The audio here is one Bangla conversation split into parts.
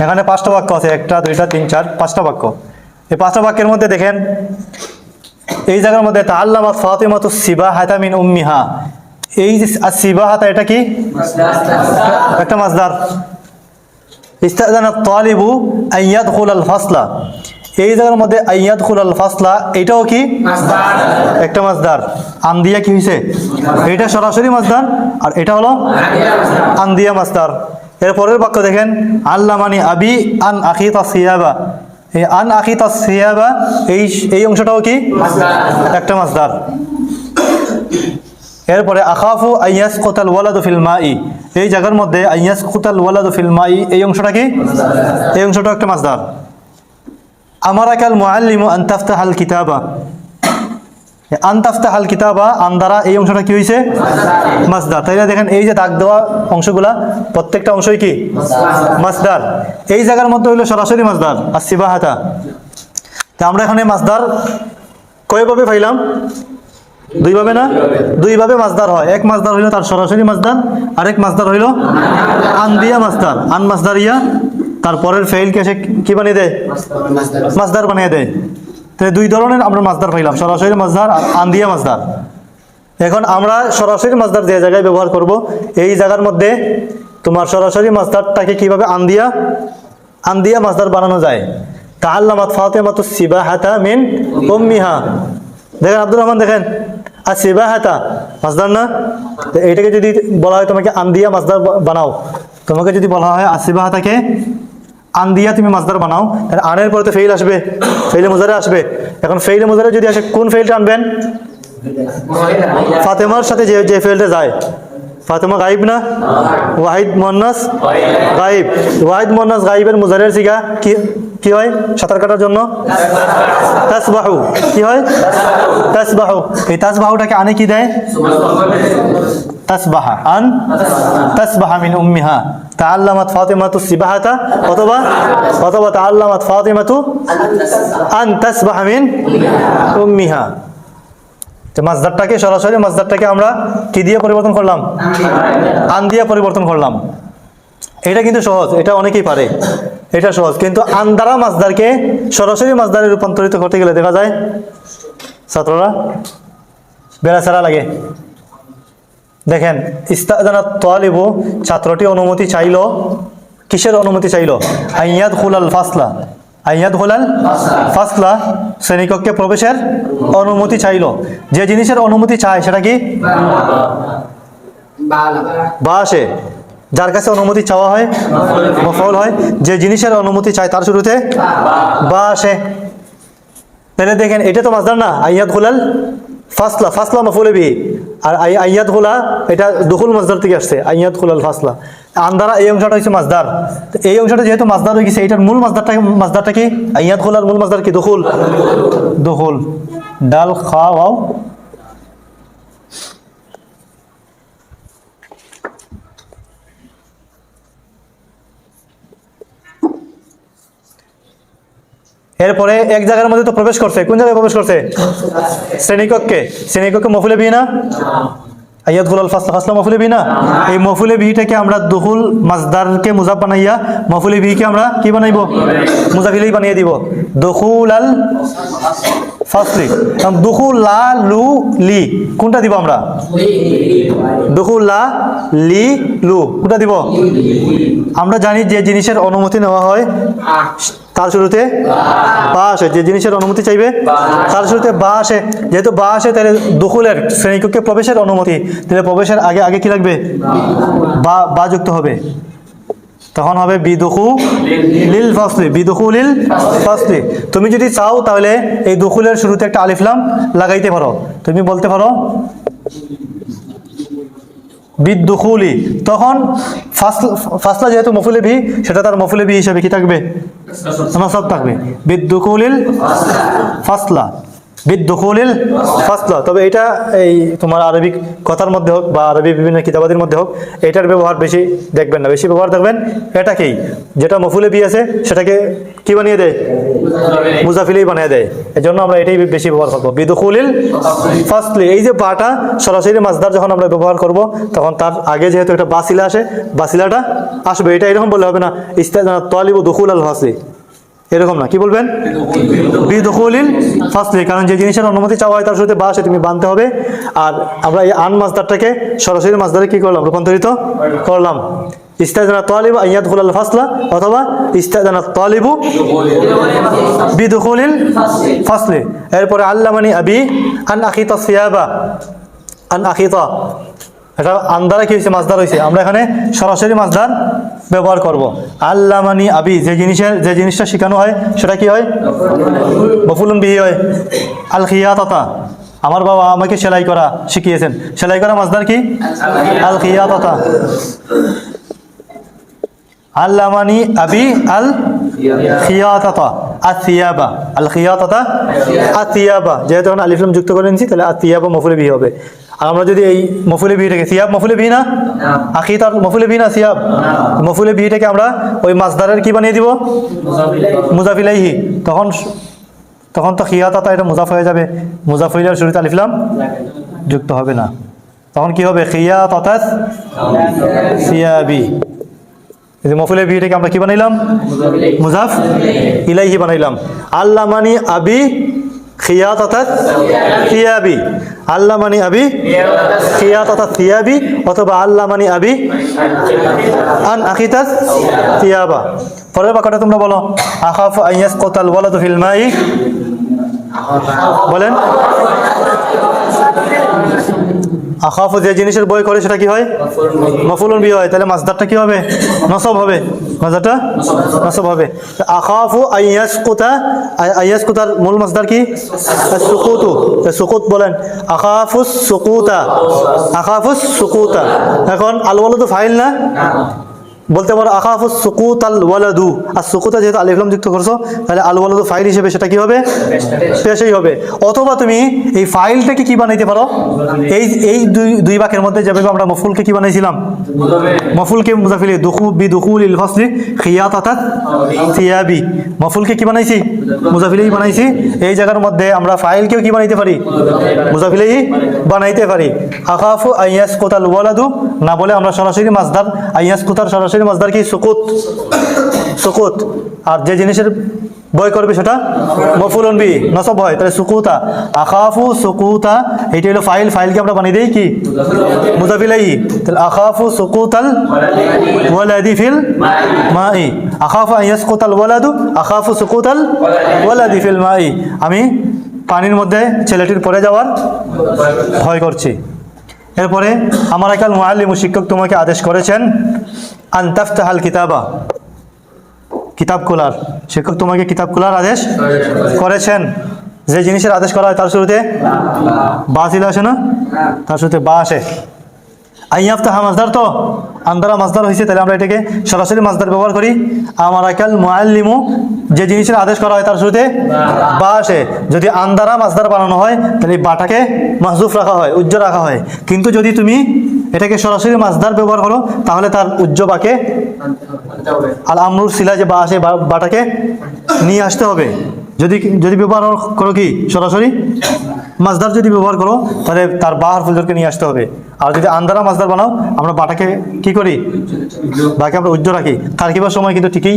এখানে 5টা বাক্য আছে, 1 2 3 4 5টা বাক্য। এই 5টা বাক্যের মধ্যে দেখেন এই জায়গার মধ্যে তাআল্লামাত ফাতিমাতু সিবাহাতা মিন উম্মিহা, এই যে সিবাহাতা এটা কি একটা মাসদার। ইস্তাযানাত তালিবু আন ইয়াদখুলাল ফাসলা, এই জায়গার মধ্যে আন ইয়াদখুলাল ফাসলা এটাও কি মাসদার, একটা মাসদার। আন দিয়া কি হইছে, এটা সরাসরি মাসদার আর এটা হলো আন দিয়া মাসদার। এর পরের বাক্য দেখেন আল্লামানি আবি আন আখিতা সিয়াবা, এই আন আখিতা সিয়াবা এই অংশটাও কি একটা মাসদার। এরপরে আখাফু আইয়াসকুতাল ওয়ালাদু ফিল মাই, এই জায়গার মধ্যে আইয়াসকুতাল ওয়ালাদু ফিল মাই এই অংশটা কি, এই অংশটা একটা মাসদার। আমারাকাল মুআল্লিমু আন তাফতাহাল কিতাবা, আন তাফতাহাল কিতাবা আন দ্বারা এই অংশটা কি হইছে মাসদার। তাইলে দেখেন এই যে দাগ দেওয়া অংশগুলা প্রত্যেকটা অংশই কি মাসদার। এই জায়গার মধ্যে হইলো সরাসরি মাসদার আসিবাহাতা। তা আমরা এখানে মাসদার কয়ভাবে পাইলাম, দুইভাবে না, দুইভাবে মাসদার হয়। এক মাসদার হইলো তার সরাসরি মাসদার, আরেক মাসদার হইলো আন দিয়া মাসদার, আন মাসদার ইয়া তারপরের ফেইলকে সে কি বানিয়ে দেয়, মাসদার বানিয়ে দেয়। তাহলে দুই ধরনের আমরা মাসদার পাইলাম, সরাসরি মাসদার আর আন দিয়া মাসদার। এখন আমরা সরাসরি মাসদার যে জায়গায় ব্যবহার করব, এই জায়গার মধ্যে তোমার সরাসরি মাসদারটাকে কিভাবে আন দিয়া মাসদার বানানো যায়। তাআল্লামাত ফাতিমাতু সিবাহাতা মিন উম্মিহা, দেখেন আব্দুর রহমান দেখেন আর সিবাহাতা মাসদার না, এইটাকে যদি বলা হয় তোমাকে আন দিয়া মাসদার বানাও, তোমাকে যদি বলা হয় আসিবাহাতাকে আন দিয়া তুমি মাসদার বানাও, তাহলে আনের পরে তো ফেইল আসবে, ফেইলে মুজারে আসবে। এখন ফেইলে মুজারে যদি আসে কোন ফেইলটা আনবেন, ফাতেমার সাথে যে ফেইলটা যায়। ফাতেমা গাইব না, ওয়াহিদ মুয়ান্নাস গাইব, ওয়াহিদ মুয়ান্নাস গাইবের মুজারের সিগা কি হয় সাঁতার কাটার জন্য তাসবাহু, কি হয় তাসবাহু। এই তাসবাহুটাকে আনে কি দেয়, তাসবাহা, আন তাসবাহা মিন উম্মিহা। তাআল্লামাত ফাতিমাতু সিবাহাতা অথবা তাআল্লামাত ফাতিমাতু আন তাসবাহা মিন উম্মিহা। তো মাসদারটাকে সরাসরি মাসদারটাকে আমরা কি দিয়ে পরিবর্তন করলাম, আন দিয়ে পরিবর্তন করলাম। এটা কিন্তু সহজ, এটা অনেকেই পারে, এটা সহজ। কিন্তু আন দ্বারা মাসদারকে সরাসরি মাসদারে রূপান্তরিত করতে গেলে দেখা যায় ছাত্ররা বেড়াছাড়া লাগে। দেখেন ইস্তাযানাত তালিবু, ছাত্রটি অনুমতি চাইলো, কিসের অনুমতি চাইলো, আন ইয়াদখুলাল ফাসলা, আন ইয়াদখুলাল ফাসলা শ্রেণীকক্ষে প্রবেশের অনুমতি চাইলো। যে জিনিসের অনুমতি চায় সেটা কি বা আসে, যার কাছে অনুমতি চাওয়া হয় মাফউল হয়, যে জিনিসের অনুমতি চায় তার শুরুতে বা আসে। তাহলে দেখেন এটা তো মাসদার না, আন ইয়াদখুলাল ফাসলা, ফাসলা মাফউল বিহি, আর আন ইয়াদখুলা এটা দুখুল মাসদার থেকে আসছে, আন ইয়াদখুলাল ফাসলা। আন দ্বারা এই অংশটা হচ্ছে মাসদার। তো এই অংশটা যেহেতু মাসদার হয়ে গেছে, এটার মূল মাসদারটা কি, আন ইয়াদখুলার মূল মাসদার কি দুখুল, দুখুল ডাল খা ওয়াও। এরপরে এক জায়গার মধ্যে তো প্রবেশ করছে, কোন জায়গায় প্রবেশ করছে, শ্রেণীকক্ষে। শ্রেণীকক্ষে মফুলে বিহি না, আন ইয়াদখুলাল ফাসলা, ফাসলা মফুলে বিহি না। এই মফুলে বিহিটাকে আমরা দুখুল মাসদারকে মুজাফ বানাইয়া মফুলে বিহিকে আমরা কি বানাইব, মুজাফ ইলাইহি বানিয়ে দিব, দুখুলাল ফাসলি। দুখুল লা লু লি কোনটা দিব আমরা, দুখুল লা লি লু কোনটা দিব। আমরা জানি যে জিনিসের অনুমতি নেওয়া হয় তার শুরুতে বা আসে, যে জিনিসের অনুমতি চাইবে তার শুরুতে বা আসে। যেহেতু বা আসে তাহলে দুখুলের শ্রেণীকক্ষে প্রবেশের অনুমতি, তাহলে প্রবেশের আগে আগে কি লাগবে, বা যুক্ত হবে, তখন হবে বিদুখুলিল ফাসলি, বিদুখুলিল ফাসলি। তুমি যদি চাও তাহলে এই দুখুলের শুরুতে একটা আলিফ লাম লাগাইতে পারো, তুমি বলতে পারো বিদুখুলি, তখন ফাসলা যেহেতু মফুলে বিহি, সেটা তার মফুলে বিহি হিসেবে কি থাকবে, নাসব থাকবে, বিদুখুলিল ফাসলা। বিদ্দুখুলিল ফাসল। তবে এটা এই তোমার আরবিক কথার মধ্যে হোক বা আরবি বিভিন্ন কিতাবাদির মধ্যে হোক, এটার ব্যবহার বেশি দেখবেন না। বেশি ব্যবহার দেখবেন এটাকেই, যেটা মফুলে বি আছে সেটাকে কি বানিয়ে দেয়, মুজাফিলেই বানিয়ে দেয়। এজন্য আমরা এটাই বেশি ব্যবহার করবো, বিদুখুলিল ফাসলি। এই যে বাটা সরাসরি মাসদার যখন আমরা ব্যবহার করব, তখন তার আগে যেহেতু একটা বাসিলা আসে, বাসিলাটা আসবে। এটা এরকম বললে হবে না ইস্তাযানা তালিবু দুখুল আল ফাসলি, এরকম না। কি বলবেন, বিদুখুলিল ফাসলি, কারণ যে জিনিসের অনুমতি চাওয়া হয় তার সাথে বা সে তুমি বানতে হবে। আর আমরা এই আন মাসদারটাকে সরাসরি মাসদারে কি করলাম, রূপান্তরিত করলাম। ইস্তাযানা তালিবু আন ইয়াদখুলাল ফাসলা, অথবা ইস্তাযানা তালিবু বিদুখুলিল ফাসলি। এরপরে আল্লামানি আবি আন আখিতা সিয়াবা, আন আখিতা, এটা আন্দারা কি হয়েছে, মাসদার হয়েছে। আমরা এখানে সরাসরি মাসদার ব্যবহার করব। আল্লামানি আবি, যে জিনিসটা শেখানো হয় সেটা কি হয়, মফুলুন বিহি হয়। আল খিয়াতাতা, আমার বাবা আমাকে সেলাই করা শিখিয়েছেন। সেলাই করা মাসদার কি, আল খিয়াতাতা। আল্লামানি আবি আল খিয়াতাতা আথিয়াবা, আল খিয়াতাতা আথিয়াবা। যেহেতু এখন আলিফ লাম যুক্ত করে নিয়েছি, তাহলে আথিয়াবা মফুলে বিহি হবে। আর আমরা যদি এই মফুলে বিহিটাকে, সিয়াব মফুলে বিহি না, আখিতার মফুলে বিহি না, সিয়াব মফুলে বিহিটাকে আমরা ওই মাসদারের কি বানিয়ে দিব, মুজাফ ইলাইহি। তখন তো খিয়াতাতা এটা মুজাফ হয়ে যাবে, মুজাফ ইলাইহির শুরুতে আলিফ লাম যুক্ত হবে না। তখন কি হবে, খিয়াতাতাস সিয়াবি। এই যে মফুলে বিহিটাকে আমরা কি বানাইলাম, মুজাফ ইলাইহি বানাইলাম। আল্লামানি আবি খিয়াতাতাস সিয়াবি, আল্লামানি আবি খিয়াতাতাস সিয়াবি, অথবা আল্লামানি আবি আন আখিতাস সিয়াবা। পরের বাক্যটা তোমরা বলো, আখাফু আন ইয়াসকুতাল ওয়ালাদু ফিল মাই। বলেন, আখাফু যে জিনিসের ভয় করে সেটা কি হয়, মফুলুন বিহি হয়। তাহলে মাসদারটা কি হবে, নসব হবে, মাসদারটা নসব হবে। আখাফু আন ইয়াসকুতা, ইয়াসকুতার মূল মাসদার কি, সুকুতু। সুকুত বলেন, আখাফুস সুকুতা, আখাফুস সুকুতা। এখন আল ওয়ালাদু ফাইল না, বলতে পারো আখাফুস সুকুতাল ওয়ালাদু। আর সুকুতা যেহেতু আলিফ লাম যুক্ত করছো, তাহলে আল ওয়ালাদু ফাইল হিসেবে সেটা কি হবে, পেশই হবে। অথবা তুমি এই ফাইলটাকে কি বানাইতে পারো, এই দুই বাক্যের মধ্যে যেভাবে আমরা মফুলকে কি বানাইছিলাম, মফুলকে মুজাফিলি বিদুখুলিল ফাসলি খিয়াতাতাস সিয়াবি, মফুলকে কি বানাইছি, মুজাফিলি বানাইছি। এই জায়গার মধ্যে আমরা ফাইলকেও কি বানাইতে পারি, মুজাফিলি বানাইতে পারি। আখাফু আন ইয়াসকুতাল ওয়ালাদু না বলে আমরা সরাসরি মাসদার, আন ইয়াসকুতার সরাসরি মাসদার কি, সুকুত, সুকুত। আর যে জিনিসের ভয় করবে সেটা মফুলুন বিহি, নসব হয়। তাহলে সুকুতা, আখাফু সুকুতা, এইটা হলো ফাইল। ফাইলকে আমরা বানিয়ে দেই কি, মুজাফ ইলাইহি। তাহলে আখাফু সুকুতাল ওয়ালাদি ফিল মাই, আখাফু আন ইয়াসকুতাল ওয়ালাদু, আখাফু সুকুতাল ওয়ালাদি ফিল মাই। আমি পানির মধ্যে ছেলেটির পড়ে যাওয়ার ভয় করছি। এরপরে আমার একাল মুআল্লিমু, শিক্ষক তোমাকে আদেশ করেছেন, আন তাফতাহাল কিতাবা, কিতাব খোলার। শিক্ষক তোমাকে কিতাব খোলার আদেশ করেছেন। যে জিনিসের আদেশ করা হয় তার শুরুতে বা ছিল আসে না, তার শুরুতে বা আসে। আইয়াফতাহা মাসদার, তো আন্দারা মাসদার হয়েছে, তাহলে আমরা এটাকে সরাসরি মাসদার ব্যবহার করি। আমার আকাল মুআল্লিমু, যে জিনিসের আদেশ করা হয় তার শুরুতে বা আসে। যদি আন্দারা মাসদার বানানো হয় তাহলে বাটাকে মাহজুফ রাখা হয়, উজ্জ্ব রাখা হয়। কিন্তু যদি তুমি এটাকে সরাসরি মাসদার ব্যবহার করো, তাহলে তার উজ্জ্ব বাকে আল আমরুর সিলা যে বা আসে, বাটাকে নিয়ে আসতে হবে। যদি ব্যবহার করো কি সরাসরি মাসদার যদি ব্যবহার করো, তাহলে তার বা হারফুল জরকে নিয়ে আসতে হবে। আর যদি আন্দারা মাসদার বানাও, আমরা বাটাকে কি করি, বাকে আমরা উজ্জ্ব রাখি। তারকিবার সময় কিন্তু ঠিকই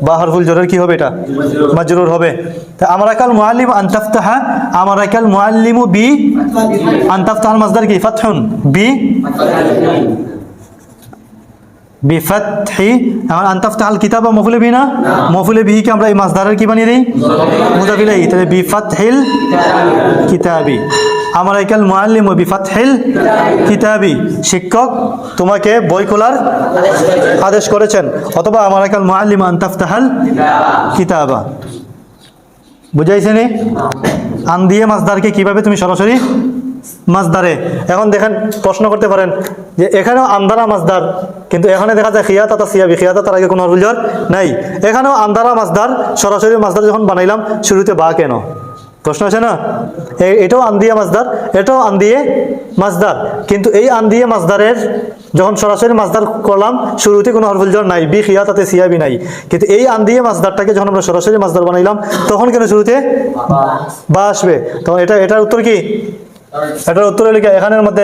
বা হারফুল জরের কি হবে, এটা মাজরুর হবে। তা আমরা কাল মুআল্লিম আন তাফতাহা, আমরা কাল মুআল্লিমু বি আন তাফতাহাল মাসদার কি, ফাতহুন বি বিফাতহি। এখন আন তাফতাহাল কিতাবা মফুলে বিহি না, মফুলে বিহিকে আমরা এই মাসদারের কি বানিয়ে দিই, মুজাফ ইলাইহি। তাহলে বিফাতহিল কিতাবি, আমার একাল মুআল্লিমু বিফাতহিল কিতাবি, শিক্ষক তোমাকে বই খোলার আদেশ করেছেন। অথবা আমার একাল মুআল্লিমু আন তাফতাহাল কিতাবা। বুঝাইছে নি? আন দিয়ে মাসদারকে কিভাবে তুমি সরাসরি মাসদারে। এখন দেখেন, প্রশ্ন করতে পারেন যে এখানেও আন্দারা মাসদার, কিন্তু এখানে দেখা যায় খিয়াতাতা সিয়াবি, খিয়াতাতার আগে কোনো হারফুল জর নাই। এখানেও আন্দারা মাসদার, সরাসরি মাসদার যখন বানাইলাম শুরুতে বা কেন, প্রশ্ন আছে না? এটাও আন দিয়ে মাসদার, এটাও আন দিয়ে মাসদার, কিন্তু এই আন দিয়ে মাসদারের যখন সরাসরি মাসদার করলাম শুরুতে কোনো হরফুল জ্বর নাই, বি খিয়া তাতে সিয়াবি নাই, কিন্তু এই আন দিয়ে মাসদারটাকে যখন আমরা সরাসরি মাসদার বানাইলাম তখন কেন শুরুতে বা আসবে? তখন এটার উত্তর কি? এটার উত্তর হলো কি, এখানের মধ্যে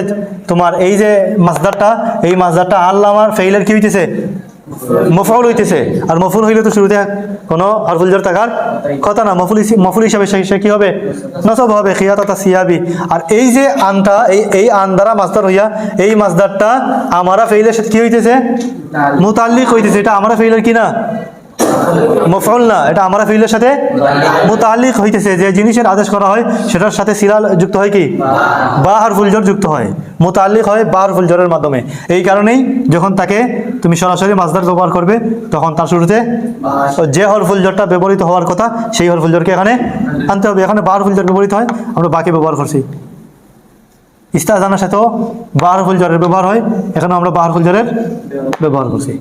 তোমার এই যে মাসদারটা, এই মাসদারটা আল্লাহ আমার ফেইলের কি হইতেছে? মফউল হইতেছে। আর মফউল হইলে তো শুরুতে কোনো হরফুল জ্বর থাকার কথা না, মফউল হিসাবে সে কি হবে? নসব হবে, খিয়াতাতা সিয়াবি। আর এই যে আনটা, এই আন দ্বারা মাসদার হইয়া এই মাসদারটা আমারা ফেইলের সাথে কি হইতেছে? মুতাল্লিক হইতেছে। এটা আমরা ফেইলের কি না? মফউল না, এটা আমরা ফিলের সাথে মুতাল্লিক হইতেছে। যে জিনিসের আদেশ করা হয় সেটার সাথে সিলা যুক্ত হয় কি? বা হারফুল জর যুক্ত হয়, মুতাল্লিক হয় বা হারফুল জরের মাধ্যমে। এই কারণেই যখন তাকে তুমি সরাসরি মাসদার ব্যবহার করবে তখন তার শুরুতে যে হরফুল জরটা ব্যবহৃত হওয়ার কথা সেই হরফুল জরকে এখানে আনতে হবে। এখানে বা হারফুল জর ব্যবহৃত হয়, আমরা বাকি ব্যবহার করছি। ইস্তাজানার সাথেও বা হারফুল জরের ব্যবহার হয়, এখানে আমরা বা হারফুল জরের ব্যবহার করছি।